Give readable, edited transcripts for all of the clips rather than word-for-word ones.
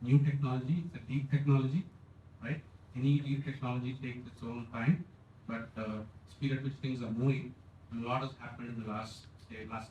new technology, it's a deep technology, right? Any deep technology takes its own time, but speed at which things are moving, a lot has happened in the last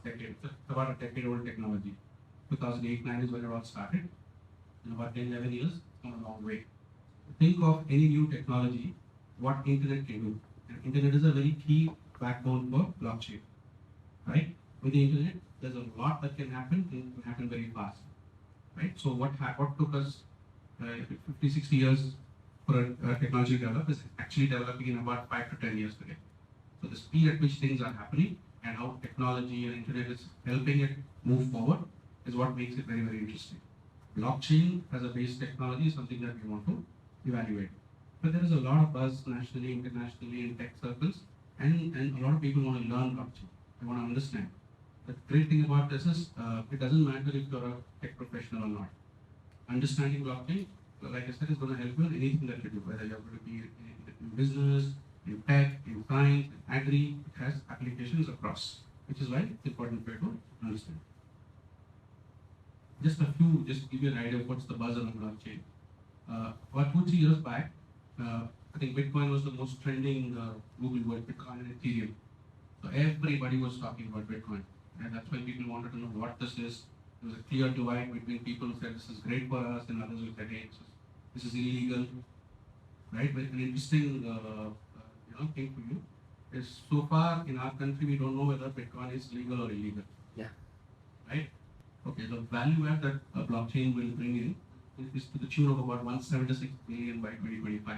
decade. It's about a decade-old technology. 2008-9 is when it all started. In about 10, 11 years, it's come a long way. Think of any new technology, what internet can do. And internet is a very key backbone for blockchain, right? With the internet, there's a lot that can happen and it can happen very fast, right? So what took us 50, 60 years for a technology to develop is actually developing in about 5 to 10 years today. So the speed at which things are happening and how technology and internet is helping it move forward is what makes it very, very interesting. Blockchain as a base technology is something that we want to evaluate. But there is a lot of buzz nationally, internationally, in tech circles, and a lot of people want to learn blockchain. They want to understand. The great thing about this is it doesn't matter if you're a tech professional or not. Understanding blockchain, like I said, is going to help you in anything that you do, whether you're going to be in business, in tech, in science, in agri, it has applications across, which is why it's important for you to understand. Just to give you an idea of what's the buzz around blockchain. About 2, 3 years back, I think Bitcoin was the most trending Google word, Bitcoin and Ethereum. So everybody was talking about Bitcoin. And that's why people wanted to know what this is. There was a clear divide between people who said this is great for us and others who said, hey, this is illegal. Right? But an interesting thing for you is so far in our country, we don't know whether Bitcoin is legal or illegal. Yeah. Right? Okay, the value add that a blockchain will bring in is to the tune of about 176 billion by 2025.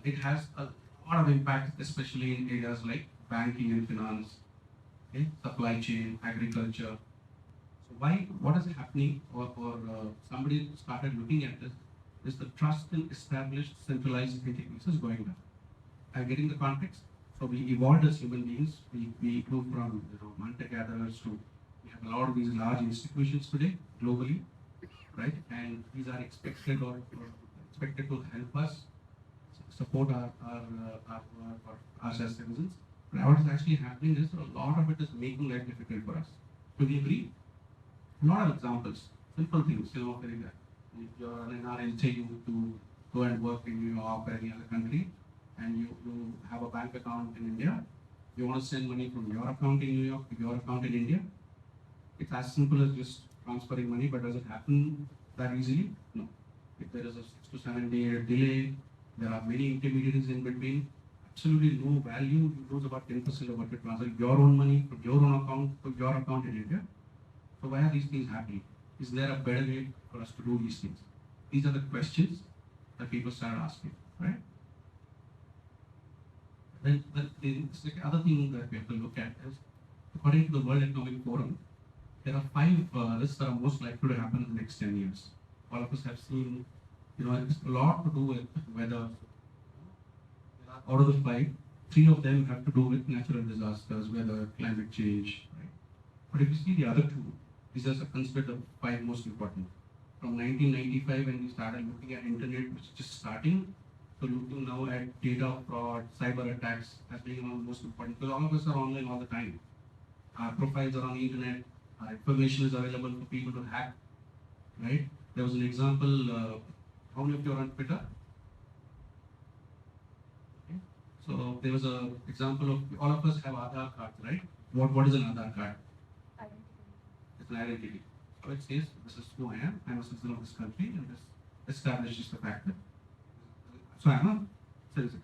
It has a lot of impact, especially in areas like banking and finance, okay, supply chain, agriculture. So what is happening, or somebody started looking at this, is the trust in established centralized entities is going down. I'm getting the context. So we evolved as human beings. We moved from hunter gatherers to we have a lot of these large institutions today globally, right? And these are expected or expected to help us support us as citizens. But what is actually happening is a lot of it is making life difficult for us. Do we agree? A lot of examples, simple things, if you're an NRI, say you to go and work in New York or any other country, and you have a bank account in India, you want to send money from your account in New York to your account in India. It's as simple as just transferring money, but does it happen that easily? No. If there is a 6 to 7 day delay, there are many intermediaries in between, absolutely no value, you lose about 10% of what you transfer your own money from your own account to your account in India. So why are these things happening? Is there a better way for us to do these things? These are the questions that people start asking, right? Then the other thing that we have to look at is, according to the World Economic Forum, there are 5 risks that are most likely to happen in the next 10 years. All of us have seen, it's a lot to do with weather. Out of the 5, 3 of them have to do with natural disasters, weather, climate change, right? But if you see the other 2, these are considered the 5 most important. From 1995, when we started looking at internet, which is just starting, to looking now at data fraud, cyber attacks as being one of the most important, because all of us are online all the time. Our profiles are on the internet, our information is available for people to hack, right? There was an example, how many of you are on Twitter? Okay. So there was an example of, all of us have Aadhaar cards, right? What is an Aadhaar card? It's an identity. So it says, this is who I am, I'm a citizen of this country, and this establishes the fact that, so I'm a citizen.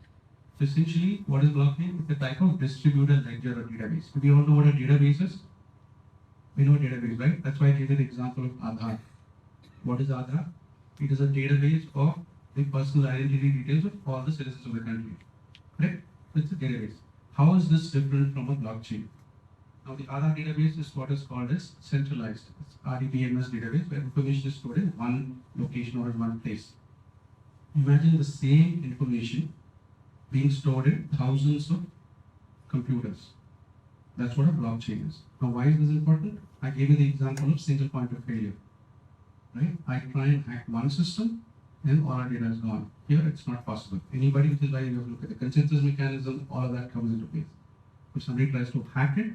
So essentially, what is blockchain? It's a type of distributed ledger or database. Do we all know what a database is? We know a database, right? That's why I gave you the example of Aadhaar. What is Aadhaar? It is a database of the personal identity details of all the citizens of the country. Correct? So it's a database. How is this different from a blockchain? Now the Aadhaar database is what is called as centralized. It's RDBMS database where information is stored in one location or in one place. Imagine the same information being stored in thousands of computers. That's what a blockchain is. Now why is this important? I gave you the example of single point of failure. Right? I try and hack one system, then all our data is gone. Here it's not possible. Anybody, which is why you have to look at the consensus mechanism, all of that comes into place. If somebody tries to hack it,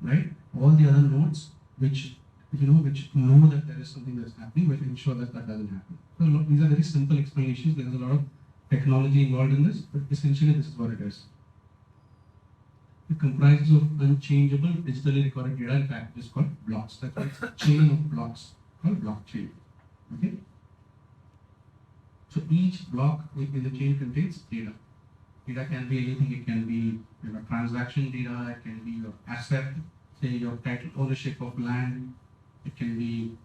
right, all the other nodes which which know that there is something that's happening, will ensure that that doesn't happen. So these are very simple explanations. There is a lot of technology involved in this, but essentially this is what it is. It comprises of unchangeable digitally recorded data in packages called blocks. That's why it's a chain of blocks called blockchain. Okay. So each block in the chain contains data. Data can be anything. It can be transaction data. It can be your asset, say your title ownership of land. It can be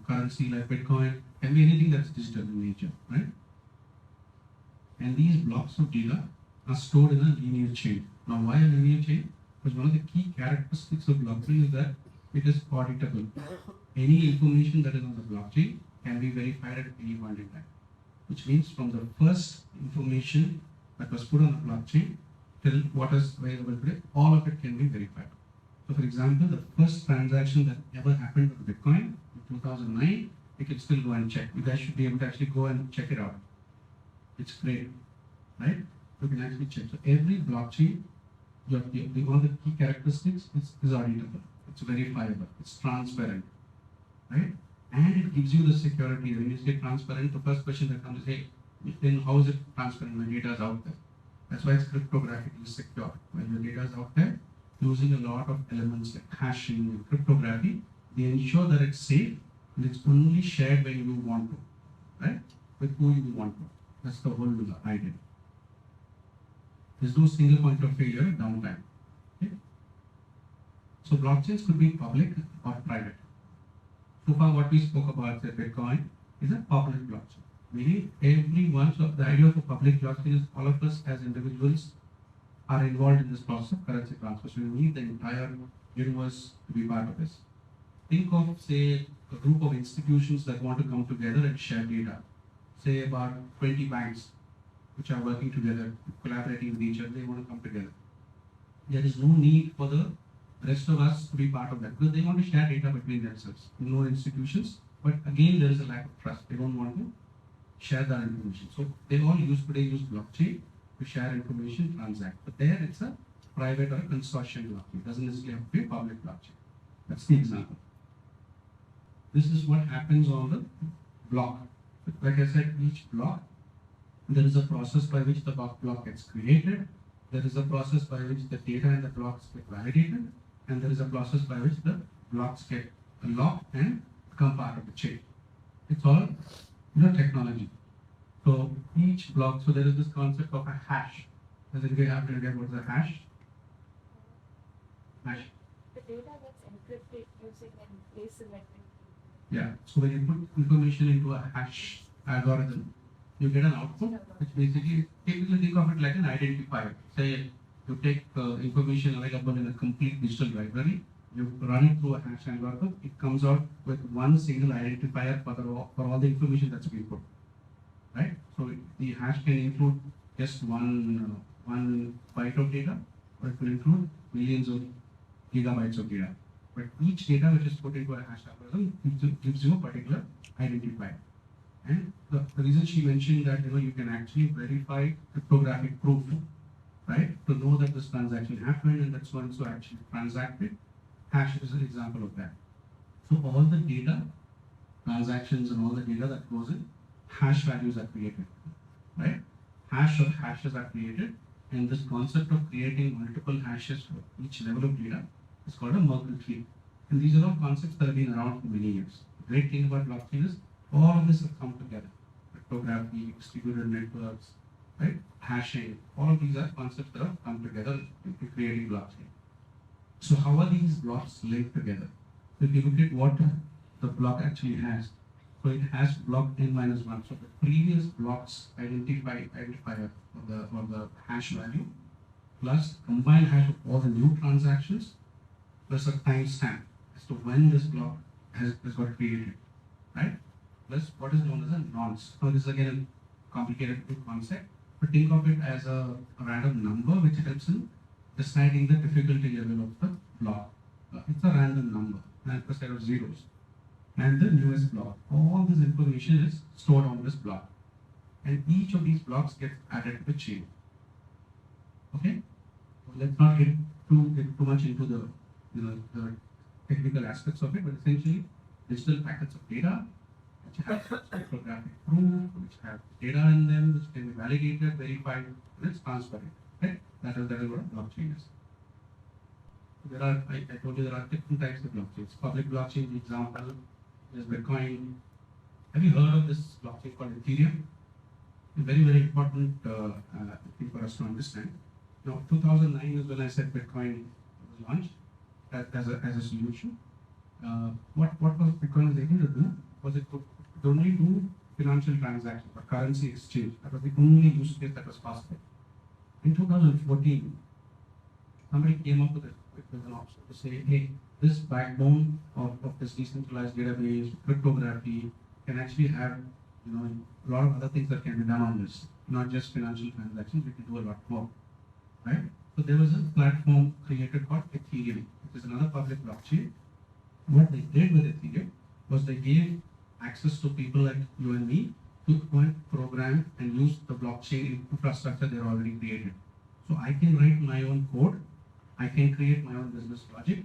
currency like Bitcoin. It can be anything that's digital in nature, right? And these blocks of data are stored in a linear chain. Now, why a linear chain? Because one of the key characteristics of blockchain is that it is auditable. Any information that is on the blockchain can be verified at any point in time. Which means from the first information that was put on the blockchain till what is available today, all of it can be verified. So, for example, the first transaction that ever happened with Bitcoin in 2009, you can still go and check. You guys should be able to actually go and check it out. It's great, right? You can actually check. So, every blockchain, one of the key characteristics is auditable. It's verifiable. It's transparent, right? And it gives you the security. When you say transparent, the first question that comes is, hey, then how is it transparent? My data is out there. That's why it's cryptographically secure. When your data is out there, using a lot of elements like hashing and cryptography, they ensure that it's safe and it's only shared when you want to, right? With who you want to. That's the whole idea. There's no single point of failure at downtime. Okay? So blockchains could be public or private. So far, what we spoke about, say Bitcoin, is a public blockchain. Meaning, everyone. So the idea of a public blockchain is all of us as individuals are involved in this process of currency transfer. So you need the entire universe to be part of this. Think of, say, a group of institutions that want to come together and share data. Say about 20 banks which are working together, collaborating with each other, they want to come together. There is no need for the rest of us to be part of that because they want to share data between themselves. No institutions, but again there is a lack of trust. They don't want to share that information. So they all today use blockchain to share information, transact. But there it's a private or a consortium blockchain. It doesn't necessarily have to be a public blockchain. That's the example. This is what happens on the block. Like I said, each block, there is a process by which the block gets created. There is a process by which the data in the blocks get validated. And there is a process by which the blocks get locked and become part of the chain. It's all technology. So each block, so there is this concept of a hash. Does anybody have to get what is a hash? Hash. The data gets encrypted using an asymmetric. Yeah. So when you put information into a hash algorithm, you get an output, which basically typically think of it like an identifier. Say you take information available in a complete digital library, you run it through a hash algorithm, it comes out with one single identifier for all the information that's been put. Right? So the hash can include just one byte of data, or it will include millions of gigabytes of data. But each data which is put into a hash algorithm gives you a particular identifier. And the reason she mentioned that you can actually verify cryptographic proof, right, to know that this transaction happened and that's one so actually transacted. Hash is an example of that. So all the data, transactions and all the data that goes in, hash values are created, right? Hash of hashes are created, and this concept of creating multiple hashes for each level of data is called a Merkle tree. And these are all concepts that have been around for many years. The great thing about blockchain is all of this has come together. Cryptography, distributed networks, right? Hashing, all of these are concepts that have come together in creating blockchain. So how are these blocks linked together? So if you look at what the block actually has, so it has block n-1. So the previous block's identifier of the hash value plus combined hash of all the new transactions plus a timestamp as to when this block has got created, right? Plus what is known as a nonce. Now this is again a complicated concept, but think of it as a random number which helps in deciding the difficulty level of the block. It's a random number, and a set of zeros. And the newest block. All this information is stored on this block. And each of these blocks gets added to the chain. Okay? So let's not get too much into the technical aspects of it, but essentially digital packets of data which have cryptographic proof, which have data in them, which can be validated, verified, and it's transparent. Right? That is what a blockchain is. There are, I told you there are different types of blockchains. Public blockchain, the example is Bitcoin. Have you heard of this blockchain called Ethereum? Very, very important thing for us to understand. Now, 2009 is when I said Bitcoin was launched as a solution. What was Bitcoin was able to do was it could only do financial transactions or currency exchange. That was the only use case that was possible. In 2014, somebody came up with an option to say, hey, this backbone of this decentralized database, cryptography, can actually have a lot of other things that can be done on this, not just financial transactions. We can do a lot more, right? So there was a platform created called Ethereum, which is another public blockchain. What they did with Ethereum was they gave access to people like you and me to go and program and use the blockchain infrastructure they're already created. So I can write my own code, I can create my own business logic,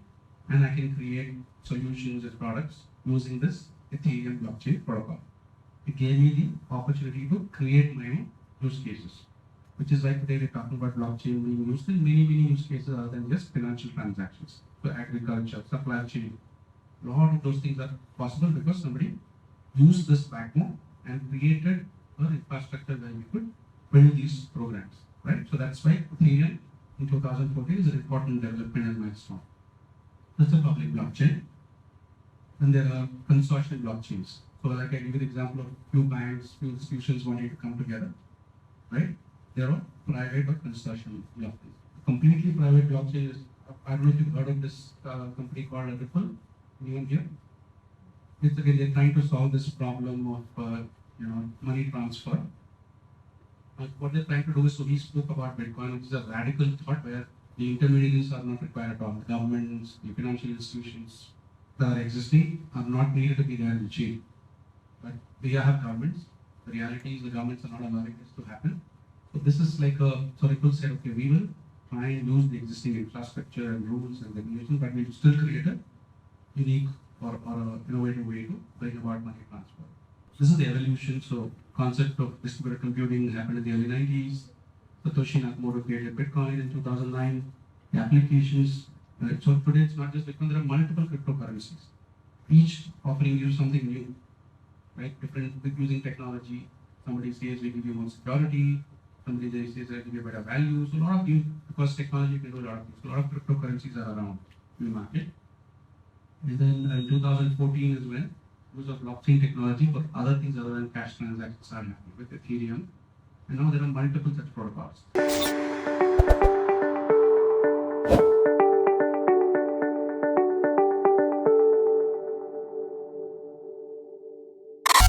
and I can create solutions and products using this Ethereum blockchain protocol. It gave me the opportunity to create my own use cases, which is why today we're talking about blockchain being used in many use cases other than just financial transactions. So agriculture, supply chain, a lot of those things are possible because somebody used this backbone and created an infrastructure where we could build these programs, right? So that's why Ethereum in 2014 is an important development and milestone. That's a public blockchain. And there are consortium blockchains. So like I give you the example of few banks, few institutions wanting to come together, right? They're all private or consortium blockchains. Completely private blockchain is, I don't know if you've heard of this company called Ripple. Anyone here? It's again, they're trying to solve this problem of money transfer. What they're trying to do is, so we spoke about Bitcoin, which is a radical thought where the intermediaries are not required at all. The governments, the financial institutions that are existing are not needed to be there in the chain. But we have governments. The reality is the governments are not allowing this to happen. So this is like so Ripple said, okay, we will try and use the existing infrastructure and rules and regulations, but we will still create a unique or an innovative way to bring about money transfer. This is the evolution. So concept of distributed computing happened in the early 90s. Satoshi Nakamoto created Bitcoin in 2009. The applications, so today it's not just Bitcoin, there are multiple cryptocurrencies, each offering you something new, right? Different with using technology. Somebody says we give you more security, somebody says we give you better value. So a lot of you, because technology can do a lot of things. So a lot of cryptocurrencies are around in the market. And then in 2014 is when use of blockchain technology for other things other than cash transactions started happening with Ethereum. And now there are multiple such protocols.